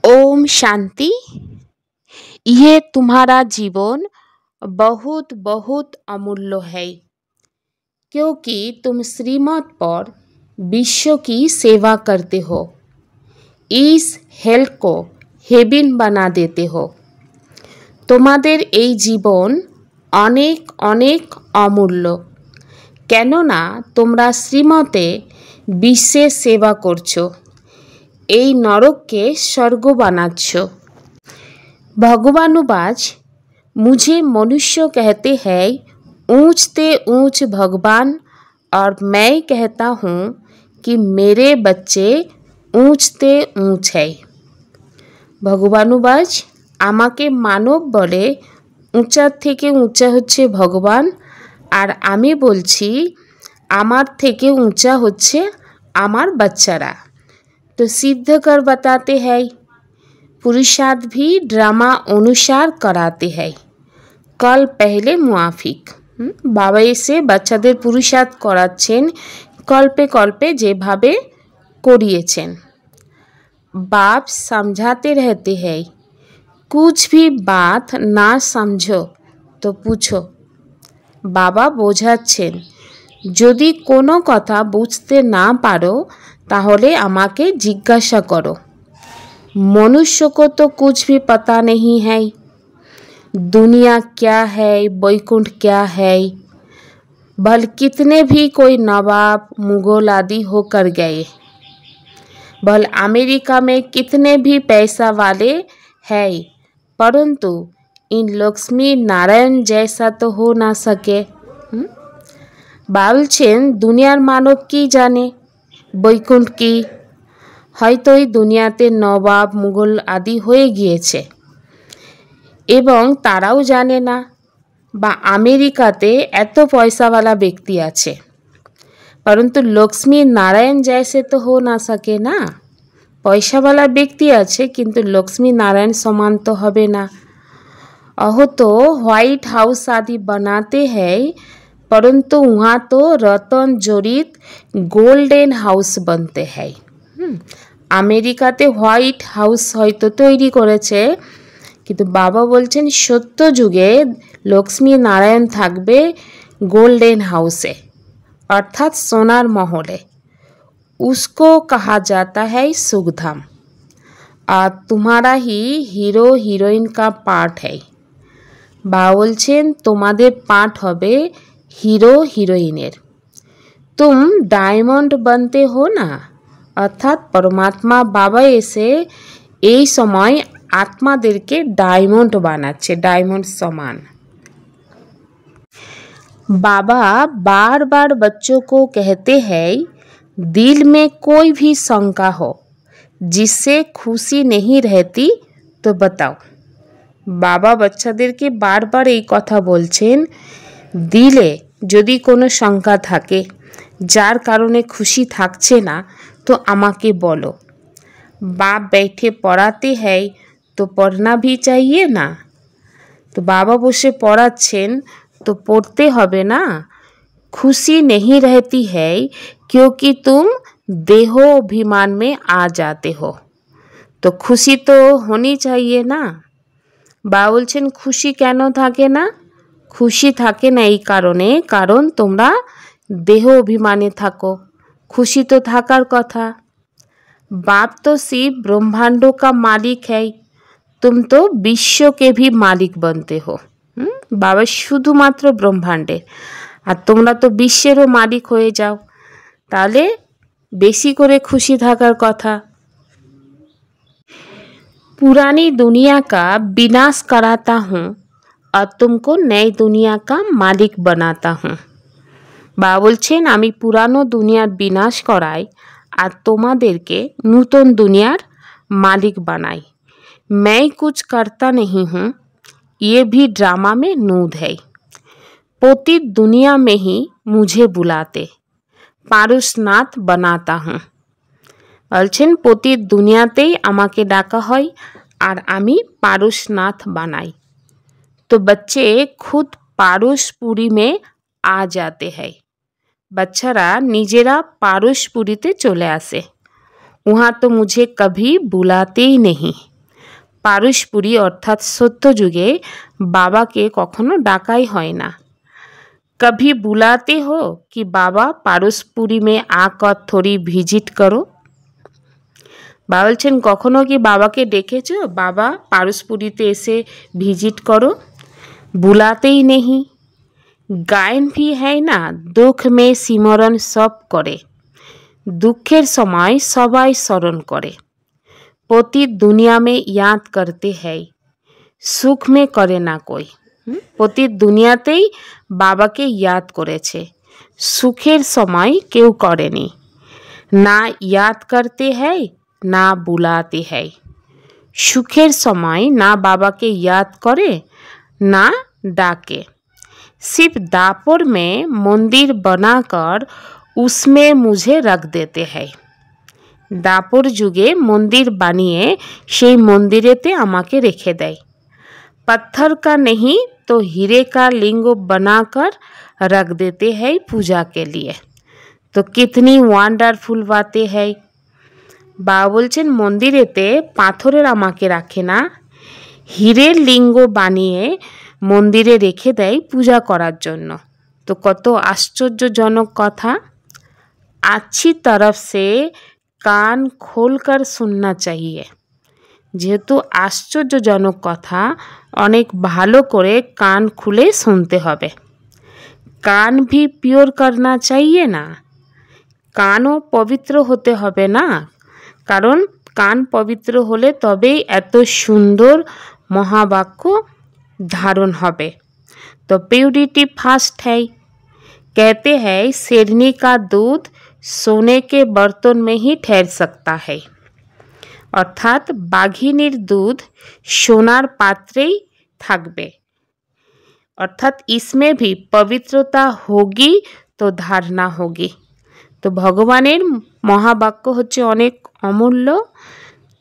ओम शांति। ये तुम्हारा जीवन बहुत बहुत अमूल्य है, क्योंकि तुम श्रीमत पर विश्व की सेवा करते हो। इस हेल्थ को हेवन बना देते हो। তোমাদের এই জীবন অনেক অনেক অমূল্য, কেননা তোমরা শ্রীমতে বিশ্বের সেবা করছো। এই নরককে स्वर्ग बनाচ্ছ। भगवानुवाच, मुझे मनुष्य कहते हैं ऊंच ते ऊंच भगवान, और मैं कहता हूँ कि मेरे बच्चे ऊंच ते ऊंच है। भगवानुवाच, আমাকে মানব বলে উঁচার থেকে উঁচা হচ্ছে ভগবান, আর আমি বলছি আমার থেকে উঁচা হচ্ছে আমার বাচ্চারা। तो सिद्ध कर बताते हैं, पुरुषार्थ भी ड्रामा अनुसार कराते हैं। कल पहले मुआफिक बाबा एसे বাচ্চাদের পুরুষার্থ করাচ্ছেন कल्पे कल्पे যেভাবে করিয়েছেন। बाप समझाते रहते हैं, कुछ भी बात ना समझो तो पूछो। बाबा বোঝাচ্ছেন, যদি কোনো কথা বুঝতে না পারো ताहले आमाके जिज्ञासा करो। मनुष्य को तो कुछ भी पता नहीं है। दुनिया क्या है, वैकुंठ क्या है। भल कितने भी कोई नवाब मुगल आदि होकर गए, भल अमेरिका में कितने भी पैसा वाले हैं, परंतु इन लक्ष्मी नारायण जैसा तो हो ना सके। बोलছেন दुनियार मानव की जाने বৈকুণ্ঠ কি। হয়তো এই দুনিয়াতে নবাব মুঘল আদি হয়ে গিয়েছে এবং তারাও জানে না, বা আমেরিকাতে এত পয়সাওয়ালা ব্যক্তি আছে, परंतु लक्ष्मी नारायण जैसे तो हो ना सके ना। পয়সাওয়ালা ব্যক্তি আছে কিন্তু লক্ষ্মী নারায়ণ समान तो হবে না। अहो तो व्हाइट हाउस आदि बनाते हैं, परंतु वहाँ तो रतन जड़ित गोल्डन हाउस बनते हैं। আমেরিকাতে হোয়াইট হাউস হয়তো তৈরি করেছে, কিন্তু বাবা বলছেন সত্য যুগে লক্ষ্মী নারায়ণ থাকবে গোল্ডেন হাউসে, अर्थात सोनार महले। उसको कहा जाता है सुखधाम। और तुम्हारा ही हीरो हिरोइन का पार्ट है। बाबा बोलছেন তোমাদের पार्ट হবে हीरो हिरोइनेर। तुम डायमंड बनते हो ना, अर्थात परमात्मा बाबा एसे এই সময় आत्मादेरके डायमंड বানাচ্ছে, डायमंड समान। बाबा बार बार बच्चों को कहते हैं, दिल में कोई भी शंका हो जिससे खुशी नहीं रहती तो बताओ। बाबा বাচ্চাদেরকে বারবার এই কথা বলছেন, দিলে যদি কোনো শঙ্কা থাকে যার কারণে খুশি থাকছে না तो আমাকে বলো। बाप बैठे पढ़ाते हैं तो पढ़ना भी चाहिए ना। तो बाबा বসে পড়াচ্ছেন तो पढ़ते হবে ना। खुशी नहीं रहती है क्योंकि तुम देहो अभिमान में आ जाते हो, तो खुशी तो होनी चाहिए ना। बाबा বলছেন খুশি কেন থাকে না? খুশি থাকে না এই কারণে, কারণ তোমরা देह अभिमाने থাকো। खुशी तो থাকার কথা। बाप तो सिर्फ ब्रह्मांडों का मालिक है, तुम तो विश्व के भी मालिक बनते हो। बाबा শুধুমাত্র ব্রহ্মাণ্ডের, আর তোমরা তো বিশ্বেরও মালিক হয়ে যাও, তাহলে বেশি করে খুশি থাকার কথা। पुरानी दुनिया का विनाश कराता हूँ और तुमको नई दुनिया का मालिक बनाता हूँ। बाबा বলছেন আমি পুরানো দুনিয়ার বিনাশ করাই আর তোমাদেরকে নতুন দুনিয়ার मालिक बनाई। मैं कुछ करता नहीं हूँ, ये भी ड्रामा में नूद है। पतित दुनिया में ही मुझे बुलाते, पारुषनाथ बनाता हूँ। বলছেন পতিত দুনিয়াতেই আমাকে ডাকা হয় আর আমি पारुषनाथ बनाई। तो बच्चे खुद पारुषपुरी में आ जाते हैं। बच्चारा निजेरा पारुषपुरीते चले आसे। वहाँ तो मुझे कभी बुलाते ही नहीं। পারসপুরী অর্থাৎ সত্যযুগে বাবাকে কখনো ডাকাই হয় না। कभी बुलाते हो कि बाबा पारसपुरी में आकर थोड़ी ভিজিট করো। বাবা বলছেন কখনো কি বাবাকে ডেকেছো বাবা পারসপুরীতে এসে ভিজিট করো। बुलाते ही नहीं। গায়ন भी है না দুঃখ में सिमरन सब করে। দুঃখের সময় সবাই স্মরণ করে। पति दुनिया में याद करते हैं সুখ में করে না कोई। পতি দুনিয়াতেই বাবাকে ইয়াদ করেছে, সুখের সময় কেউ করেনি। না ইয়াদ করতে হ্যায় না বুলাতে হ্যায়। সুখের সময় না বাবাকে ইয়াদ করে না ডাকে। सिर्फ दापुर में मंदिर बनाकर उसमें मुझे रख देते हैं। দাপর যুগে মন্দির বানিয়ে সেই মন্দিরেতে আমাকে রেখে দেয়। पत्थर का नहीं तो हीरे का लिंग बनाकर रख देते हैं पूजा के लिए। तो कितनी ওয়ান্ডারফুল बातें है। বাবা বলছেন মন্দিরেতে পাথরের আমাকে রাখে না, হীরের লিঙ্গ বানিয়ে মন্দিরে রেখে দেয় পূজা করার জন্য। তো কত আশ্চর্যজনক কথা। अच्छी तरफ से कान खोलकर सुनना चाहिए। যেহেতু আশ্চর্যজনক কথা অনেক ভালো করে কান খুলে শুনতে হবে। কান ভি পিওর করনা চাইয়ে না, কানও পবিত্র হতে হবে না, কারণ কান পবিত্র হলে তবেই এত সুন্দর মহাবাক্য ধারণ হবে। তো प्योरिटी फास्ट है। कहते हैं शेरनी का दूध सोने के बर्तन में ही ठहर सकता है। অর্থাৎ বাঘিনীর দুধ সোনার পাত্রেই থাকবে। অর্থাৎ इसमें भी पवित्रता होगी तो धारणा होगी। তো ভগবানের মহাবাক্য হচ্ছে অনেক অমূল্য।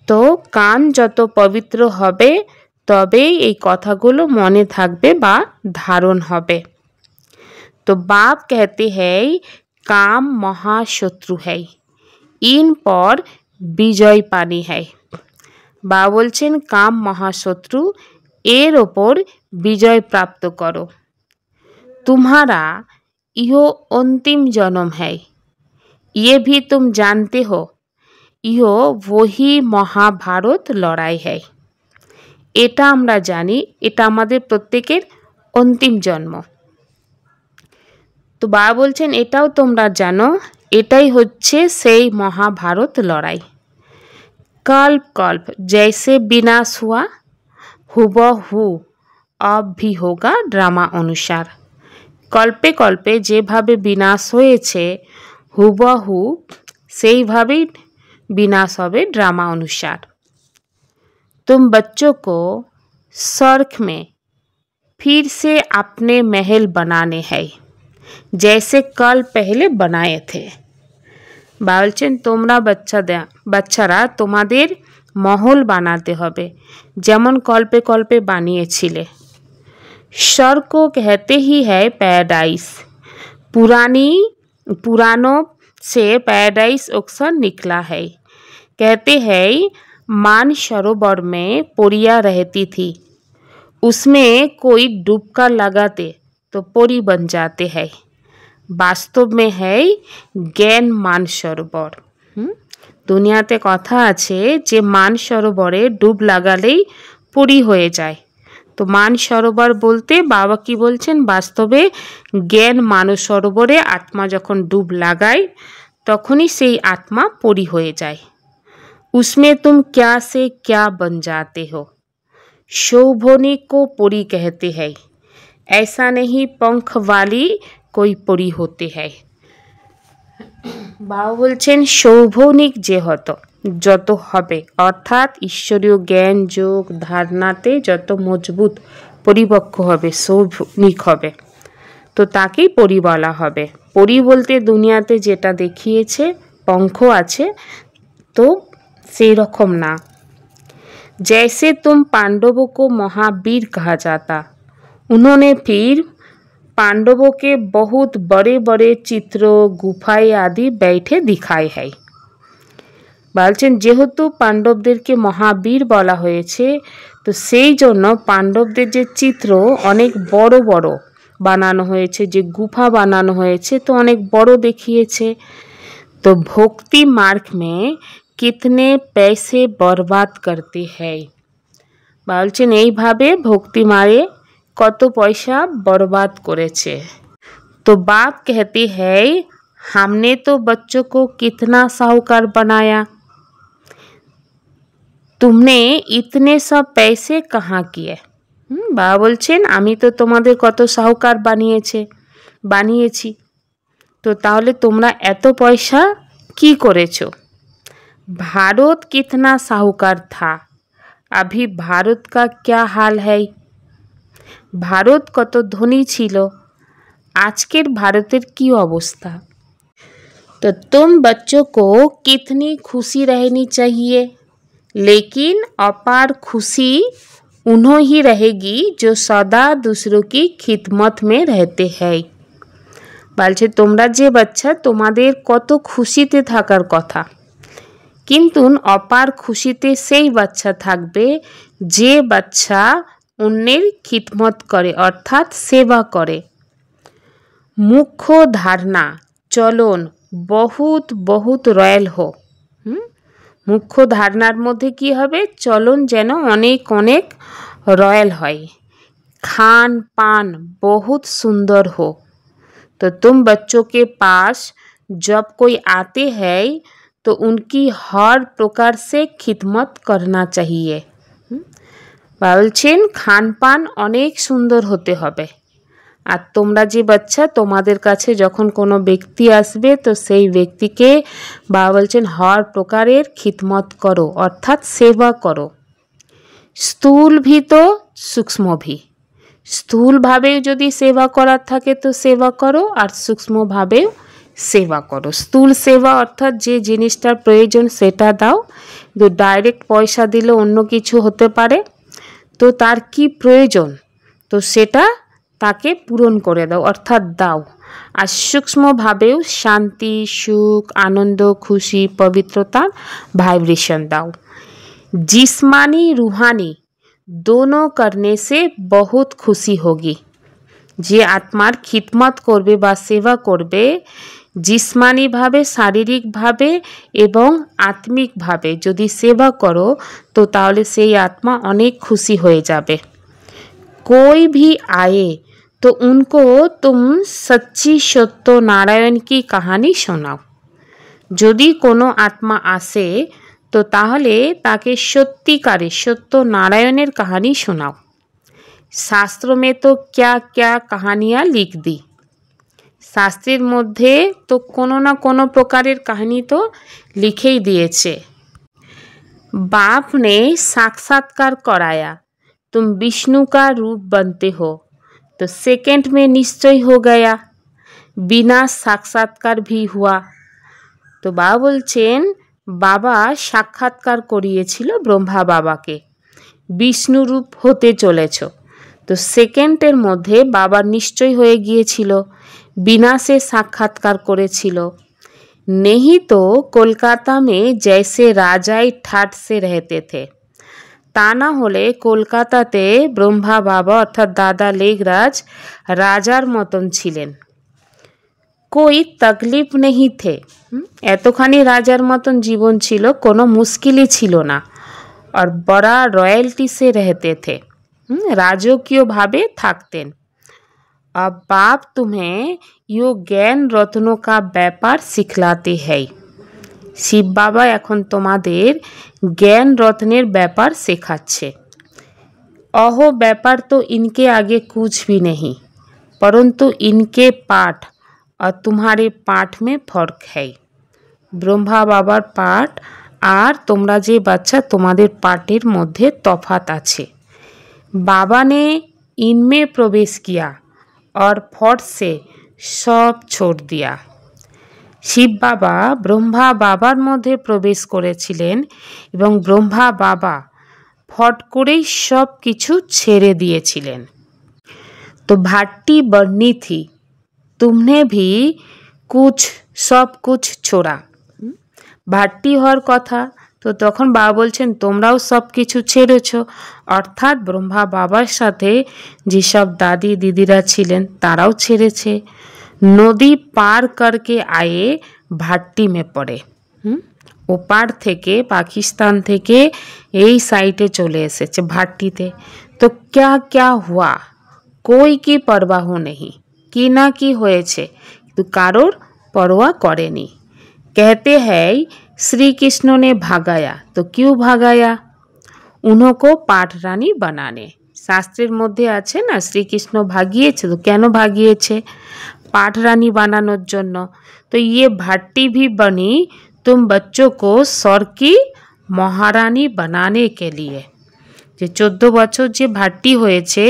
তো কান যত পবিত্র হবে তবেই এই কথাগুলো মনে থাকবে বা ধারণ হবে। तो बाप कहते हैं काम महाशत्रु है, इन पर বিজয় পানি है। বাবা বলছেন কাম মহাশত্রু, এর ওপর বিজয় প্রাপ্ত করো। तुम्हारा ইহো अंतिम जन्म है, ये भी तुम जानते हो। ইহো वही মহাভারত লড়াই है। এটা আমরা জানি, এটা আমাদের প্রত্যেকের অন্তিম জন্ম। তো বাবা বলছেন এটাও তোমরা জানো, এটাই হচ্ছে সেই মহাভারত লড়াই। कल्प कल्प जैसे विनाश हुआ হুবহু अब भी होगा ड्रामा अनुसार। কল্পে কল্পে যেভাবে বিনাশ হয়েছে হুবহু সেইভাবেই বিনাশ হবে ड्रामा अनुसार। तुम बच्चों को सर्ख में फिर से अपने महल बनाने हैं जैसे कल पहले बनाए थे। বলছেন তোমরা বাচ্চারা তোমাদের মহল বানাতে হবে যেমন কল্পে কল্পে বানিয়েছিলে। स्वर्ग को कहते ही है पैराडाइज। पुरानों से पैराडाइज अक्सर निकला है। कहते हैं मानसरोवर में परियां रहती थी, उसमें कोई डुबका लगाते तो परी बन जाते हैं। বাস্তব में है জ্ঞান মানসরোবর। দুনিয়াতে কথা আছে যে মানসরোবরে ডুব লাগালেই পরি হয়ে যায়। তো মানসরোবর বলতে বাবা কি বলছেন, বাস্তবে জ্ঞান মানসরোবরে আত্মা যখন ডুব লাগায় তখনই সেই আত্মা পরি হয়ে যায়। उसमें तुम क्या से क्या बन जाते हो। शोभनी को परी कहते हैं, ऐसा नहीं पंख वाली कोई परी होते हैं। বাবা বলছেন সৌভনিক যে হতো যত হবে, অর্থাৎ ঈশ্বরীয় জ্ঞান যোগ ধারণাতে যত মজবুত পরিপক্ক হবে, সৌভনিক হবে, তো তাকেই পরি বলা হবে। পরি বলতে দুনিয়াতে যেটা দেখিয়েছে পঙ্খ আছে, তো সেই রকম না। जैसे तुम पांडवों को महावीर कहा जाता, उन्होंने फिर पांडवों के बहुत बड़े बड़े चित्रों गुफाएं आदि बैठे दिखाए हैं। বলছেন যেহেতু পাণ্ডবদেরকে মহাবীর বলা হয়েছে, তো সেই জন্য পাণ্ডবদের যে চিত্র অনেক বড় বড় বানানো হয়েছে, যে গুফা বানানো হয়েছে তো অনেক বড় দেখিয়েছে। तो भक्ति मार्ग में कितने पैसे बर्बाद करते हैं, বলছেন এইভাবে ভক্তি মারে কত পয়সা बर्बाद করেছে। तो बाप कहते हैं हमने तो बच्चों को कितना साहूकार बनाया, तुमने इतने सब पैसे कहाँ किए। বাবা বলছেন আমি তো তোমাদের কত সাহুকার বানিয়েছি, तो তাহলে তোমরা এত পয়সা কি করেছো। भारत कितना साहूकार था, अभी भारत का क्या हाल है। भारत কত ধনী ছিল, আজকের ভারতের কি অবস্থা। तो तुम बच्चों को कितनी खुशी रहनी चाहिए, लेकिन अपार खुशी उन्हों ही रहेगी जो सदा दूसरों की खिदमत में रहते हैं। বলছে তোমরা যে বাচ্চা তোমাদের কত খুশিতে থাকার কথা, কিন্তু অপার খুশিতে সেই বাচ্চা থাকবে যে বাচ্চা অন্যের খিদমত করে অর্থাৎ সেবা করে। মুখ্য ধারণা চলন বহুত বহুত রয়্যাল হো। মুখ্য ধারণার মধ্যে কি হবে, চলন যেন অনেক অনেক রয়্যাল হয়। খান পান বহুত সুন্দর हो। तो तुम बच्चों के पास जब कोई आते हैं तो उनकी हर प्रकार से खिदमत करना चाहिए। বলছেন খান পান অনেক সুন্দর হতে হবে, আর তোমরা যে বাচ্চা তোমাদের কাছে যখন কোনো ব্যক্তি আসবে তো সেই ব্যক্তিকে বাবা বলছেন হর প্রকারের খিদমত করো অর্থাৎ সেবা করো। স্থূল ভি তো সূক্ষ্ম ভি, স্থূলভাবেও যদি সেবা করার থাকে তো সেবা করো, আর সূক্ষ্মভাবেও সেবা করো। স্থূল সেবা অর্থাৎ যে জিনিসটার প্রয়োজন সেটা দাও, কিন্তু ডাইরেক্ট পয়সা দিলে অন্য কিছু হতে পারে, তো তার কি প্রয়োজন তো সেটা তাকে পূরণ করে দাও অর্থাৎ দাও। আর সূক্ষ্মভাবেও শান্তি সুখ আনন্দ খুশি পবিত্রতার ভাইব্রেশন দাও। जिस्मानी रूहानी दोनों करने से बहुत खुशी होगी। যে আত্মার খিদমত করবে বা সেবা করবে জিসমানিভাবে শারীরিকভাবে এবং আত্মিকভাবে যদি সেবা করো তো তাহলে সেই আত্মা অনেক খুশি হয়ে যাবে। कोई भी आए तो उनको तुम सच्ची सत्य नारायण की कहानी শোনাও। যদি কোনো আত্মা আসে তো তাহলে তাকে সত্যিকারের সত্য নারায়ণের কাহিনী শোনাও। শাস্ত্র মে তো क्या क्या कहानियाँ लिख दी, শাস্ত্রের মধ্যে তো কোনো না কোনো প্রকারের কাহিনী তো লিখেই দিয়েছে। बाप ने साक्षात्कार कराया तुम विष्णु का रूप बनते हो, तो सेकंड में निश्चय हो गया, बिना साक्षात्कार भी हुआ। तो बाबा বলছেন বাবা সাক্ষাৎকার করিয়েছিল ব্রহ্মা বাবাকে, বিষ্ণু রূপ হতে চলেছ, তো সেকেন্ডের মধ্যে বাবার নিশ্চয় হয়ে গিয়েছিল, বিনা সে সাক্ষাৎকার করেছিল। नहीं तो कोलकाता में जैसे राजाई ठाट से रहते थे, তা না হলে কলকাতাতে ব্রহ্মা বাবা অর্থাৎ দাদা লেগরাজ রাজার মতন ছিলেন। कोई तकलीफ नहीं थे, এতখানি রাজার মতন জীবন ছিল, কোনো মুশকিলই ছিল না। और बड़ा रॉयल्टी से रहते थे, রাজকীয়ভাবে থাকতেন। अब बाप तुम्हें यो ज्ञान रत्नों का व्यापार सिखलाते हैं, শিব বাবা এখন তোমাদের জ্ঞান রত্নের ব্যাপার শেখাচ্ছে। अहो व्यापार तो इनके आगे कुछ भी नहीं, परंतु इनके पाठ और तुम्हारे पाठ में फर्क है। ব্রহ্মা বাবার পাঠ আর তোমরা যে বাচ্চা তোমাদের পাঠের মধ্যে তফাৎ আছে। बाबा ने इनमें प्रवेश किया और फट से सब छोड़ दिया। শিব বাবা ব্রহ্মা বাবার মধ্যে প্রবেশ করেছিলেন এবং ব্রহ্মা বাবা ফট করেই সব কিছু ছেড়ে দিয়েছিলেন। तो भाटी बढ़नी थी, तुमने भी कुछ सब कुछ छोड़ा, ভাট্টি হওয়ার কথা। তো তখন বাবা বলছেন তোমরাও সব কিছু ছেড়েছ, অর্থাৎ ব্রহ্মা বাবার সাথে যেসব দাদি দিদিরা ছিলেন তারাও ছেড়েছে। নদী পার করকে আয়ে ভাট্টি মে পড়ে। ওপার থেকে পাকিস্তান থেকে এই সাইডে চলে এসেছে ভাট্টিতে। তো ক্যা ক্যা হুয়া, कोई की परवाह नहीं, কি না কি হয়েছে কিন্তু কারোর পরোয়া করেনি। कहते हैं श्री कृष्ण ने भागाया, तो क्यों भागाया? उनको पाठ रानी बनाने। শাস্ত্রের মধ্যে আছে না শ্রীকৃষ্ণ ভাগিয়েছে, তো কেন ভাগিয়েছে? পাঠ রানী বানানোর জন্য। तो ये भट्टी भी बनी तुम बच्चों को स्वर्ग की महारानी बनाने के लिए। যে 14 বছর যে ভাট্টি হয়েছে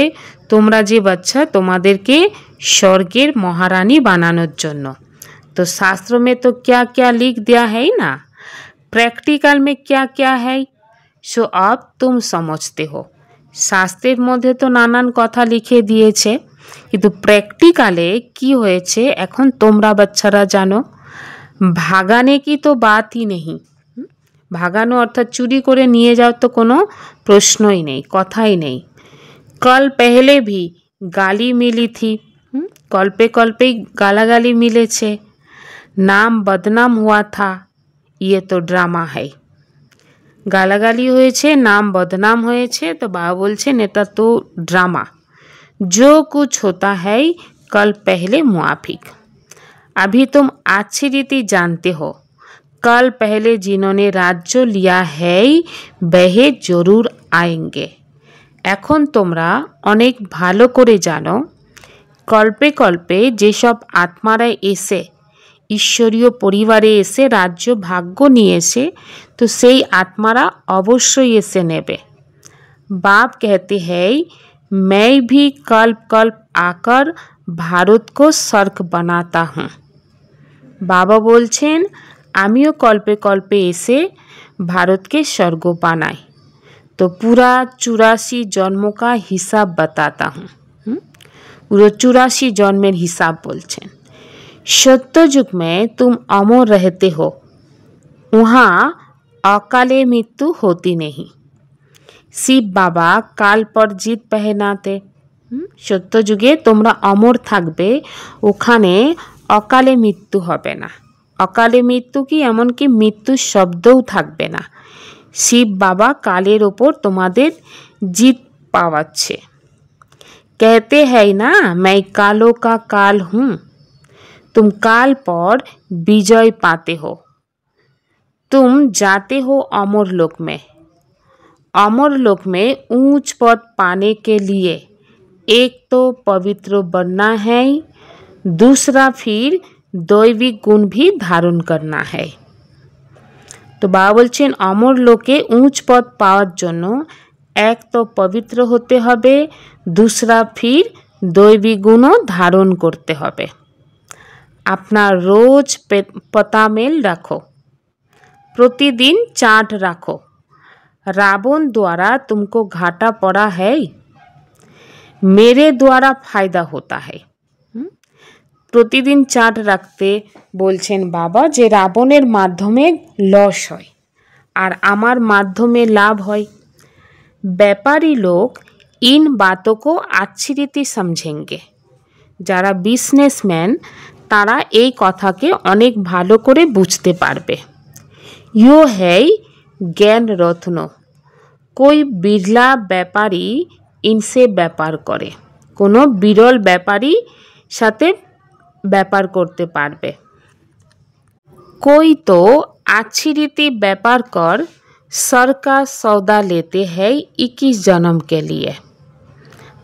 তোমরা যে বাচ্চা তোমাদেরকে স্বর্গের মহারানী বানানোর জন্য। तो शास्त्र में तो क्या क्या लिख दिया है ना, प्रैक्टिकल में क्या क्या है सो अब तुम समझते हो। শাস্ত্রের মধ্যে তো নানান কথা লিখে দিয়েছে, কিন্তু প্র্যাকটিক্যালে কি হয়েছে এখন তোমরা বাচ্চারা জানো। ভাগানে কি তো বাতই নেই, ভাগানো অর্থাৎ চুরি করে নিয়ে যাওয়ার তো কোনো প্রশ্নই নেই, কথাই নেই। कल पहले भी गाली मिली थी, कल्पे कल्पे गालागाली मिलेছে। नाम बदनाम हुआ था, ये तो ड्रामा है। গালাগালি হয়েছে, নাম বদনাম হয়েছে, তো বাবা বলছেন এটা তো ড্রামা। जो कुछ होता है कल पहले मुआफिक, अभी तुम अच्छी रीति जानते हो, कल पहले जिन्होंने राज्य लिया है वह जरूर आएंगे। এখন তোমরা অনেক ভালো করে জানো কল্পে কল্পে যেসব আত্মারা এসে ঈশ্বরীয় পরিবারে এসে রাজ্য ভাগ্য নিয়ে এসে, তো সেই আত্মারা অবশ্যই এসে নেবে। बाप कहते हैं मैं भी कल्प कल्प आकर भारत को स्वर्ग बनाता हूँ। বাবা বলছেন আমিও কল্পে কল্পে এসে ভারতকে স্বর্গ বানাই। तो पूरा 84 जन्मों का हिसाब बताता हूँ। पूरा 84 जन्मेर हिसाब बोलছেন। सत्य युग में तुम अमर रहते हो, वहाँ अकाले मृत्यु होती नहीं। শিব বাবা কাল पर जीत पहनाते। সত্য যুগে তোমরা অমর থাকবে, ওখানে অকালে মৃত্যু হবে না। অকালে মৃত্যু কি এমনকি মৃত্যুর শব্দও থাকবে না। শিব বাবা কালের ওপর তোমাদের জিত পাওয়াচ্ছে। कहते हैं ना मैं कालों का काल हूँ, तुम काल पर विजय पाते हो, तुम जाते हो अमर लोक में। अमर लोक में ऊंच पद पाने के लिए एक तो पवित्र बनना है, दूसरा फिर दैविक गुण भी धारण करना है। তো বাবা বলছেন অমর লোকে উঁচ পদ পাওয়ার জন্য এক তো পবিত্র হতে হবে, दूसरा फिर दैविक गुणও ধারণ করতে হবে। আপনার রোজ पतामेल रखो, प्रतिदिन चाट रखो। रावण द्वारा तुमको घाटा पड़ा है, मेरे द्वारा फायदा होता है। প্রতিদিন চাট রাখতে বলছেন বাবা যে রাবণের মাধ্যমে লস হয় আর আমার মাধ্যমে লাভ হয়। व्यापारी लोग इन बातों को अच्छी रीति समझेंगे। যারা বিজনেসম্যান তারা এই কথাকে অনেক ভালো করে বুঝতে পারবে। यो है ज्ञान रत्न, कोई बिरला व्यापारी इनसे व्यापार करे, কোনো বিরল ব্যাপারী সাথে व्यापार करते पारबे। कोई तो अच्छी रीति व्यापार कर सर का सौदा लेते हैं 21 जन्म के लिए।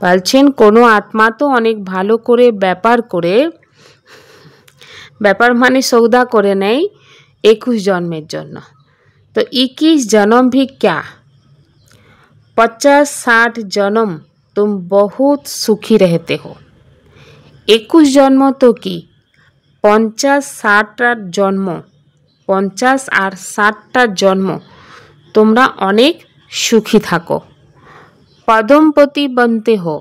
বলছেন কোনো আত্মা তো অনেক ভালো করে ব্যাপার করে, ব্যাপার মানে সৌদা করে নেয় 21 জন্মের জন্য। तो 21 जन्म भी क्या, 50-60 जन्म तुम बहुत सुखी रहते हो। 21 जन्म तो কি 50-60টা জন্ম, 50 আর 60টা জন্ম তোমরা অনেক সুখী থাকো। पद्मपति बनते हो,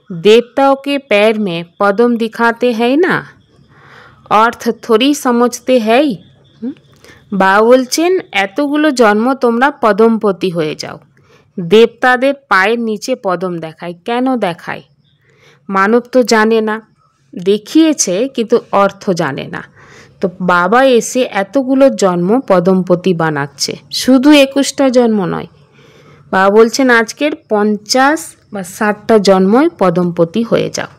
देवताओं के पैर में पद्म दिखाते हैं ना, अर्थ थोड़ी समझते हैं। বাবা বলছেন এতগুলো জন্ম তোমরা পদমপতি হয়ে যাও। দেবতাদের পায়ের নিচে পদম দেখায়। কেন দেখায়? মানব তো জানে না, দেখিয়েছে কিন্তু অর্থ জানে না। তো বাবা এসে এতগুলো জন্ম পদমপতি বানাচ্ছে, শুধু 21টা জন্ম নয়। বাবা বলছেন আজকের 50 বা 60টা জন্মই পদমপতি হয়ে যাও।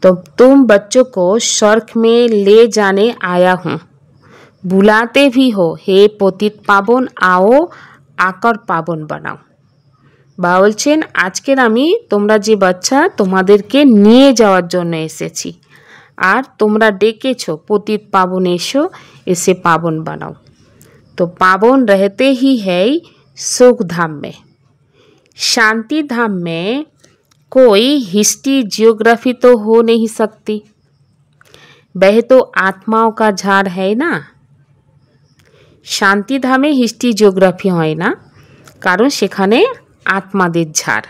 तो तुम बच्चों को स्वर्ग में ले जाने आया हूँ। बुलाते भी हो, हे पतित पावन आओ आकर पावन बनाओ। বাবা বলছেন আজকের আমি তোমরা যে বাচ্চা তোমাদেরকে নিয়ে যাওয়ার জন্য এসেছি, আর তোমরা ডেকেছো পতিত পাবন এসো, এসে পাবন বানাও। तो पावन रहते ही है सुख धाम में। शांति धाम में कोई हिस्ट्री जियोग्राफी तो हो नहीं सकती, वह तो आत्माओं का झाड़ है ना। शांति धामे हिस्ट्री जियोग्राफी হয় না, কারণ সেখানে आत्माদের झाड़।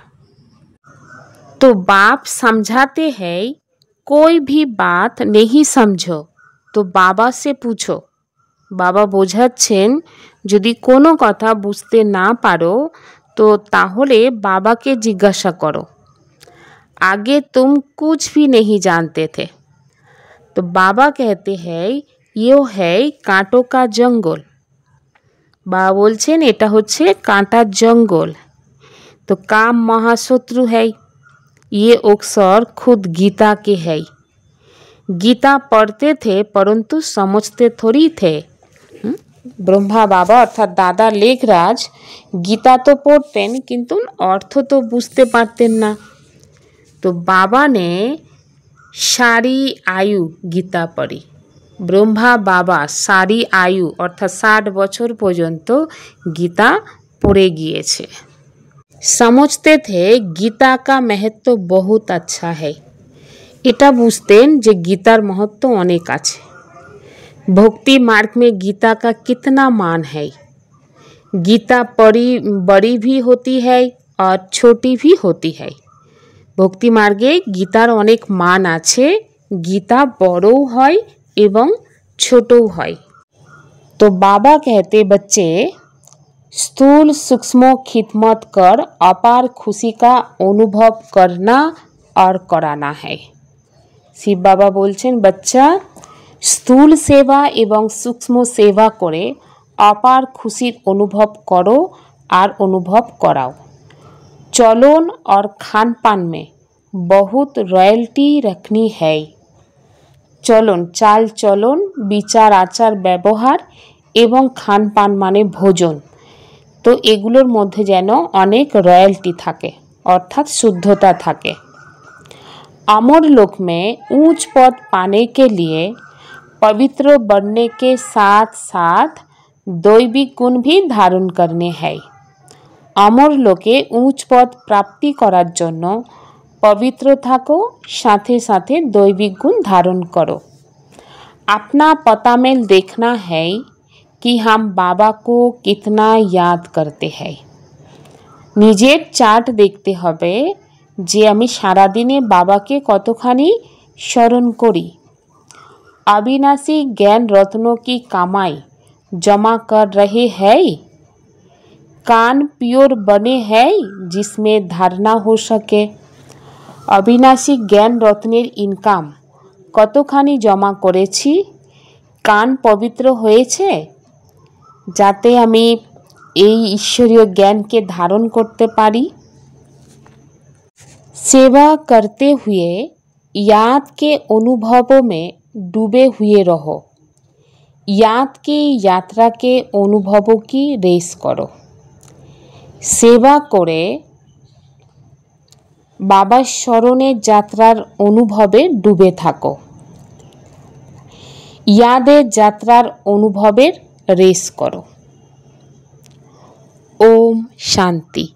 तो बाप समझाते हैं कोई भी बात नहीं समझो तो बाबा से पूछो। বাবা বোঝাচ্ছেন যদি কোনো কথা বুঝতে না পারো তো তাহলে বাবাকে জিজ্ঞাসা করো। आगे तुम कुछ भी नहीं जानते थे। तो बाबा कहते हैं ये है कांटों का जंगल। बाबा बोलছেন এটা হচ্ছে কাঁটার জঙ্গল। तो काम महाशत्रु है, ये अक्षर खुद गीता के है। गीता पढ़ते थे परंतु समझते थोड़ी थे। ब्रह्मा बाबा अर्थात दादा लेखराज गीता तो पढ़तें किंतु अर्थ तो बुझते पारतें ना। तो बाबा ने सारी आयु गीता पढ़ी। ब्रह्मा बाबा सारी आयु अर्थात 60 বছর পর্যন্ত गीता पढ़े गिएছে। समझते थे गीता का महत्व बहुत अच्छा है। এটা বুঝতেন যে গীতার महत्व অনেক আছে। भक्ति मार्ग में गीता का कितना मान है। गीता बड़ी भी होती है और छोटी भी होती है। भक्ति मार्गे गीतार अनेक मान आछे, गीता बड़ो है एवं छोटो है। तो बाबा कहते बच्चे स्थूल सूक्ष्म खिदमत कर अपार खुशी का अनुभव करना और कराना है। शिव बाबा बोलছেন बच्चा স্থূল सेवा एवं सूक्ष्म सेवा करे अपार खुशी अनुभव करो और अनुभव कराओ। चलन और खान पान में बहुत रॉयल्टी रखनी है। चलन चाल चलन विचार आचार व्यवहार एवं खान पान माने भोजन, तो एगुलोर मध्य जेन अनेक रॉयल्टी थाके अर्थात शुद्धता थाके। अमर लोक में ऊंच पद पाने के लिए पवित्र बनने के साथ साथ दैविक गुण भी धारण करने हैं। अमर लोके ऊंच पद प्राप्ति करार जन्य पवित्र थाको, साथे साथे दैविक गुण धारण करो। अपना पतामेल देखना है कि हम बाबा को कितना याद करते हैं। निजेर चार्ट देखते हबे जे आमी सारा दिने बाबाके कतखानी स्मरण करी। अविनाशी ज्ञान रत्नों की कमाई जमा कर रहे हैं। कान प्योर बने हैं जिसमें धारणा हो सके। अविनाशी ज्ञान रत्नेर इनकाम कतखानी जमा करेছি, कान पवित्र হয়েছে যাতে আমি এই ঈশ্বরীয় জ্ঞানকে ধারণ করতে পারি। सेवा करते हुए याद के अनुभवों में डूबे हुए रहो। याद की यात्रा के अनुभवों की रेस करो। सेवा करे बाबा स्मरणे यात्रार अनुभवे डूबे थाको। यादे यात्रार अनुभवेर रेस करो। ओम शांति।